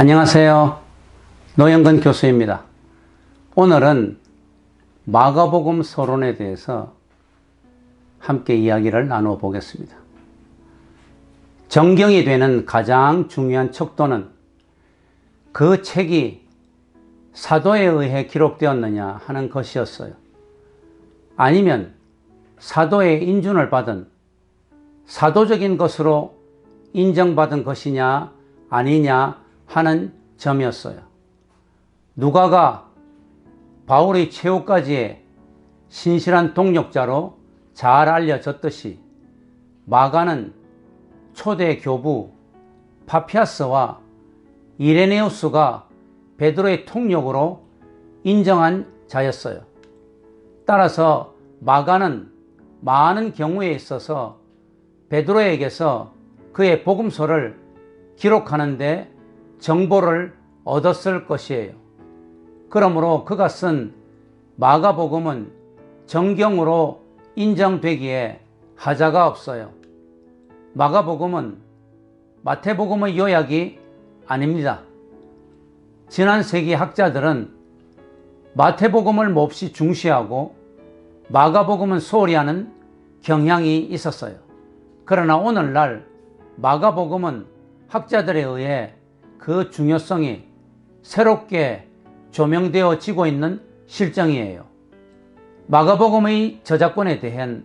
안녕하세요. 노영근 교수입니다. 오늘은 마가복음 서론에 대해서 함께 이야기를 나누어 보겠습니다. 정경이 되는 가장 중요한 척도는 그 책이 사도에 의해 기록되었느냐 하는 것이었어요. 아니면 사도의 인준을 받은 사도적인 것으로 인정받은 것이냐 아니냐 하는 점이었어요. 누가가 바울의 최후까지의 신실한 동역자로 잘 알려졌듯이 마가는 초대 교부 파피아스와 이레네우스가 베드로의 통역으로 인정한 자였어요. 따라서 마가는 많은 경우에 있어서 베드로에게서 그의 복음서를 기록하는 데 정보를 얻었을 것이에요. 그러므로 그가 쓴 마가복음은 정경으로 인정되기에 하자가 없어요. 마가복음은 마태복음의 요약이 아닙니다. 지난 세기 학자들은 마태복음을 몹시 중시하고 마가복음은 소홀히 하는 경향이 있었어요. 그러나 오늘날 마가복음은 학자들에 의해 그 중요성이 새롭게 조명되어지고 있는 실정이에요. 마가복음의 저작권에 대한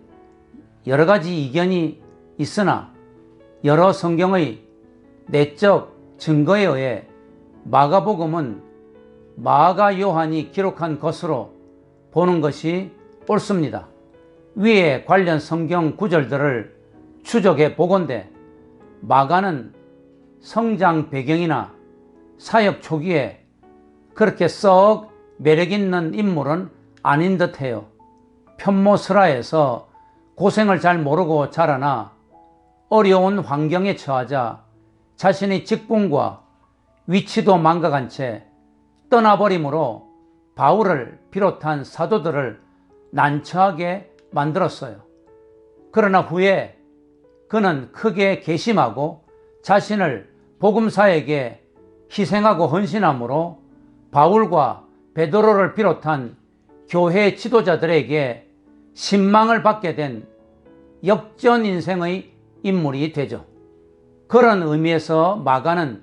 여러 가지 이견이 있으나 여러 성경의 내적 증거에 의해 마가복음은 마가 요한이 기록한 것으로 보는 것이 옳습니다. 위에 관련 성경 구절들을 추적해 보건대 마가는 성장 배경이나 사역 초기에 그렇게 썩 매력있는 인물은 아닌 듯해요. 편모스라에서 고생을 잘 모르고 자라나 어려운 환경에 처하자 자신의 직분과 위치도 망각한 채 떠나버림으로 바울을 비롯한 사도들을 난처하게 만들었어요. 그러나 후에 그는 크게 괘씸하고 자신을 복음사에게 희생하고 헌신함으로 바울과 베드로를 비롯한 교회 지도자들에게 신망을 받게 된 역전 인생의 인물이 되죠. 그런 의미에서 마가는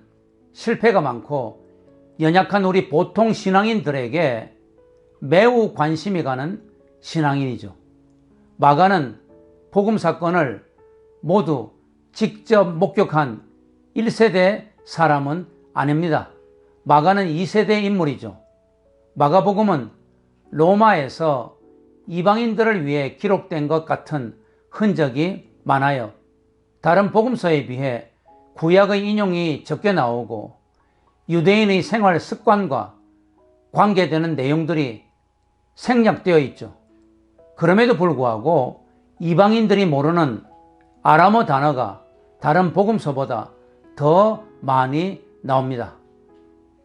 실패가 많고 연약한 우리 보통 신앙인들에게 매우 관심이 가는 신앙인이죠. 마가는 복음 사건을 모두 직접 목격한 1세대 사람은 아닙니다. 마가는 2세대 인물이죠. 마가복음은 로마에서 이방인들을 위해 기록된 것 같은 흔적이 많아요. 다른 복음서에 비해 구약의 인용이 적게 나오고 유대인의 생활 습관과 관계되는 내용들이 생략되어 있죠. 그럼에도 불구하고 이방인들이 모르는 아람어 단어가 다른 복음서보다 더 많이 나옵니다.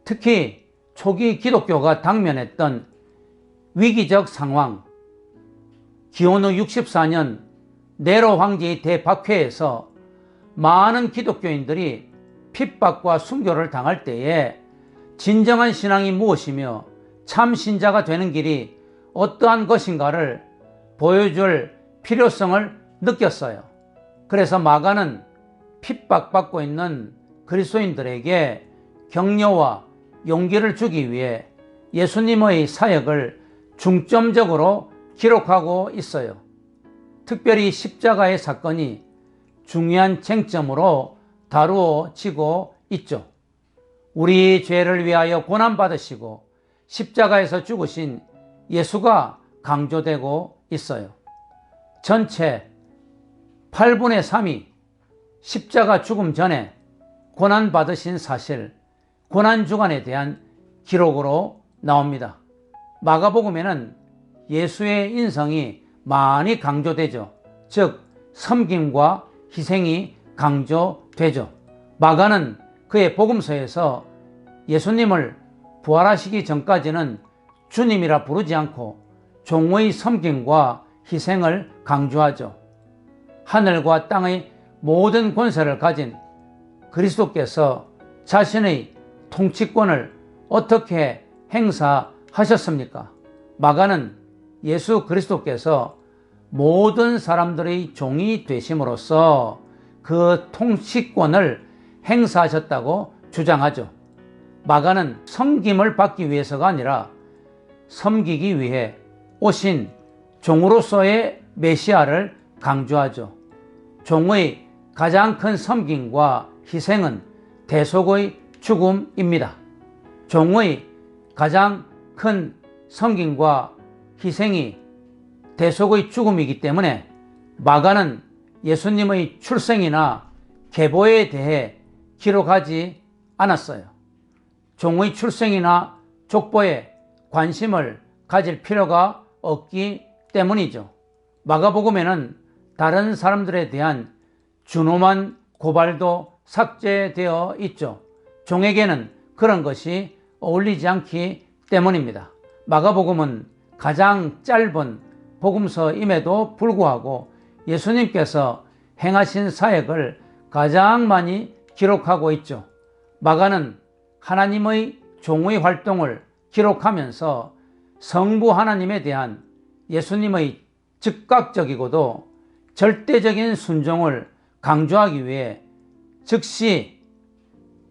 특히 초기 기독교가 당면했던 위기적 상황, 기원후 64년 네로 황제의 대박해에서 많은 기독교인들이 핍박과 순교를 당할 때에 진정한 신앙이 무엇이며 참 신자가 되는 길이 어떠한 것인가를 보여줄 필요성을 느꼈어요. 그래서 마가는 핍박받고 있는 그리스도인들에게 격려와 용기를 주기 위해 예수님의 사역을 중점적으로 기록하고 있어요. 특별히 십자가의 사건이 중요한 쟁점으로 다루어지고 있죠. 우리 죄를 위하여 고난받으시고 십자가에서 죽으신 예수가 강조되고 있어요. 전체 8분의 3이 십자가 죽음 전에 고난받으신 사실, 고난주간에 대한 기록으로 나옵니다. 마가복음에는 예수의 인성이 많이 강조되죠. 즉 섬김과 희생이 강조되죠. 마가는 그의 복음서에서 예수님을 부활하시기 전까지는 주님이라 부르지 않고 종의 섬김과 희생을 강조하죠. 하늘과 땅의 모든 권세를 가진 그리스도께서 자신의 통치권을 어떻게 행사하셨습니까? 마가는 예수 그리스도께서 모든 사람들의 종이 되심으로써 그 통치권을 행사하셨다고 주장하죠. 마가는 섬김을 받기 위해서가 아니라 섬기기 위해 오신 종으로서의 메시아를 강조하죠. 종의 가장 큰 섬김과 희생은 대속의 죽음입니다. 종의 가장 큰 섬김과 희생이 대속의 죽음이기 때문에 마가는 예수님의 출생이나 계보에 대해 기록하지 않았어요. 종의 출생이나 족보에 관심을 가질 필요가 없기 때문이죠. 마가복음에는 다른 사람들에 대한 준엄한 고발도 삭제되어 있죠. 종에게는 그런 것이 어울리지 않기 때문입니다. 마가복음은 가장 짧은 복음서임에도 불구하고 예수님께서 행하신 사역을 가장 많이 기록하고 있죠. 마가는 하나님의 종의 활동을 기록하면서 성부 하나님에 대한 예수님의 즉각적이고도 절대적인 순종을 강조하기 위해 즉시,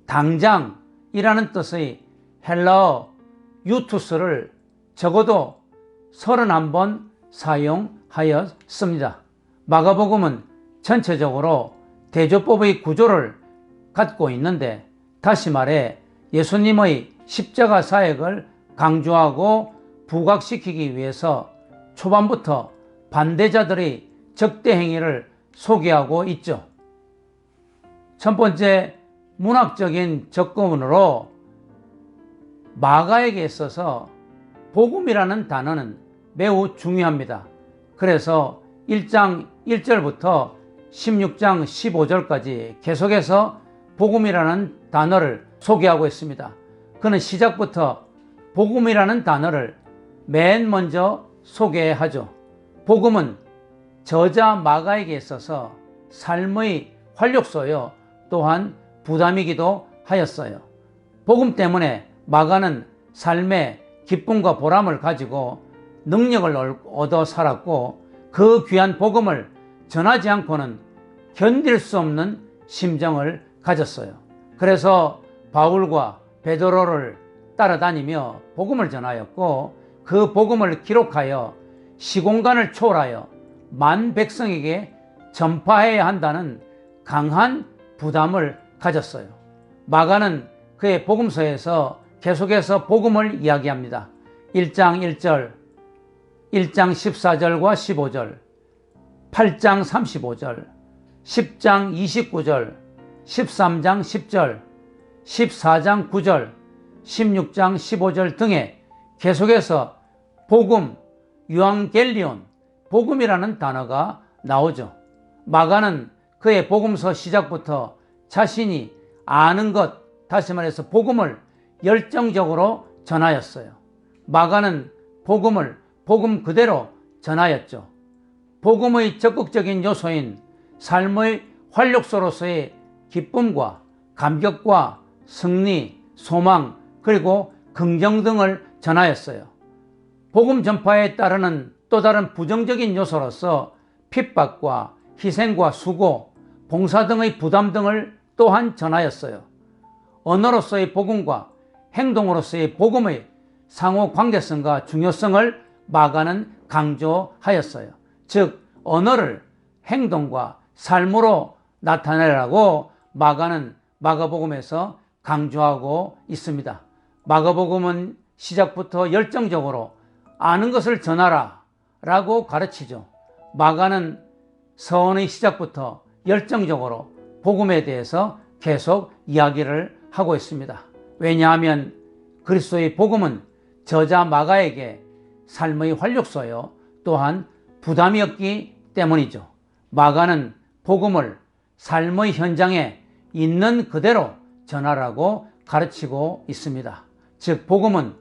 당장이라는 뜻의 헬라어 유투스를 적어도 31번 사용하였습니다. 마가복음은 전체적으로 대조법의 구조를 갖고 있는데, 다시 말해 예수님의 십자가 사역을 강조하고 부각시키기 위해서 초반부터 반대자들의 적대 행위를 소개하고 있죠. 첫 번째 문학적인 접근으로 마가에게 있어서 복음이라는 단어는 매우 중요합니다. 그래서 1장 1절부터 16장 15절까지 계속해서 복음이라는 단어를 소개하고 있습니다. 그는 시작부터 복음이라는 단어를 맨 먼저 소개하죠. 복음은 저자 마가에게 있어서 삶의 활력소요, 또한 부담이기도 하였어요. 복음 때문에 마가는 삶의 기쁨과 보람을 가지고 능력을 얻어 살았고, 그 귀한 복음을 전하지 않고는 견딜 수 없는 심정을 가졌어요. 그래서 바울과 베드로를 따라다니며 복음을 전하였고, 그 복음을 기록하여 시공간을 초월하여 만 백성에게 전파해야 한다는 강한 부담을 가졌어요. 마가는 그의 복음서에서 계속해서 복음을 이야기합니다. 1장 1절, 1장 14절과 15절, 8장 35절, 10장 29절, 13장 10절, 14장 9절, 16장 15절 등에 계속해서 복음, 유앙겔리온, 복음이라는 단어가 나오죠. 마가는 그의 복음서 시작부터 자신이 아는 것, 다시 말해서 복음을 열정적으로 전하였어요. 마가는 복음을 복음 그대로 전하였죠. 복음의 적극적인 요소인 삶의 활력소로서의 기쁨과 감격과 승리, 소망, 그리고 긍정 등을 전하였어요. 복음 전파에 따르는 또 다른 부정적인 요소로서 핍박과 희생과 수고, 봉사 등의 부담 등을 또한 전하였어요. 언어로서의 복음과 행동으로서의 복음의 상호 관계성과 중요성을 마가는 강조하였어요. 즉, 언어를 행동과 삶으로 나타내라고 마가는 마가복음에서 강조하고 있습니다. 마가복음은 시작부터 열정적으로 아는 것을 전하라 라고 가르치죠. 마가는 서원의 시작부터 열정적으로 복음에 대해서 계속 이야기를 하고 있습니다. 왜냐하면 그리스도의 복음은 저자 마가에게 삶의 활력소요, 또한 부담이었기 때문이죠. 마가는 복음을 삶의 현장에 있는 그대로 전하라고 가르치고 있습니다. 즉, 복음은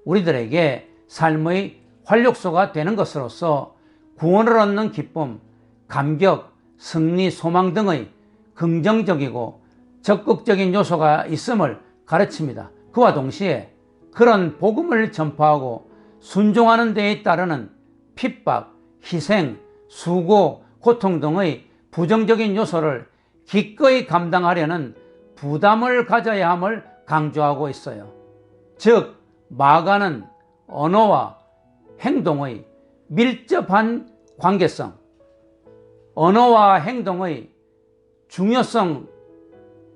우리들에게 삶의 활력소가 되는 것으로서 구원을 얻는 기쁨, 감격, 승리, 소망 등의 긍정적이고 적극적인 요소가 있음을 가르칩니다. 그와 동시에 그런 복음을 전파하고 순종하는 데에 따르는 핍박, 희생, 수고, 고통 등의 부정적인 요소를 기꺼이 감당하려는 부담을 가져야 함을 강조하고 있어요. 즉, 마가는 언어와 행동의 밀접한 관계성, 언어와 행동의 중요성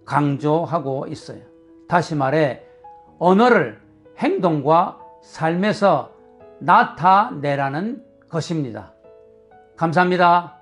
강조하고 있어요. 다시 말해 언어를 행동과 삶에서 나타내라는 것입니다. 감사합니다.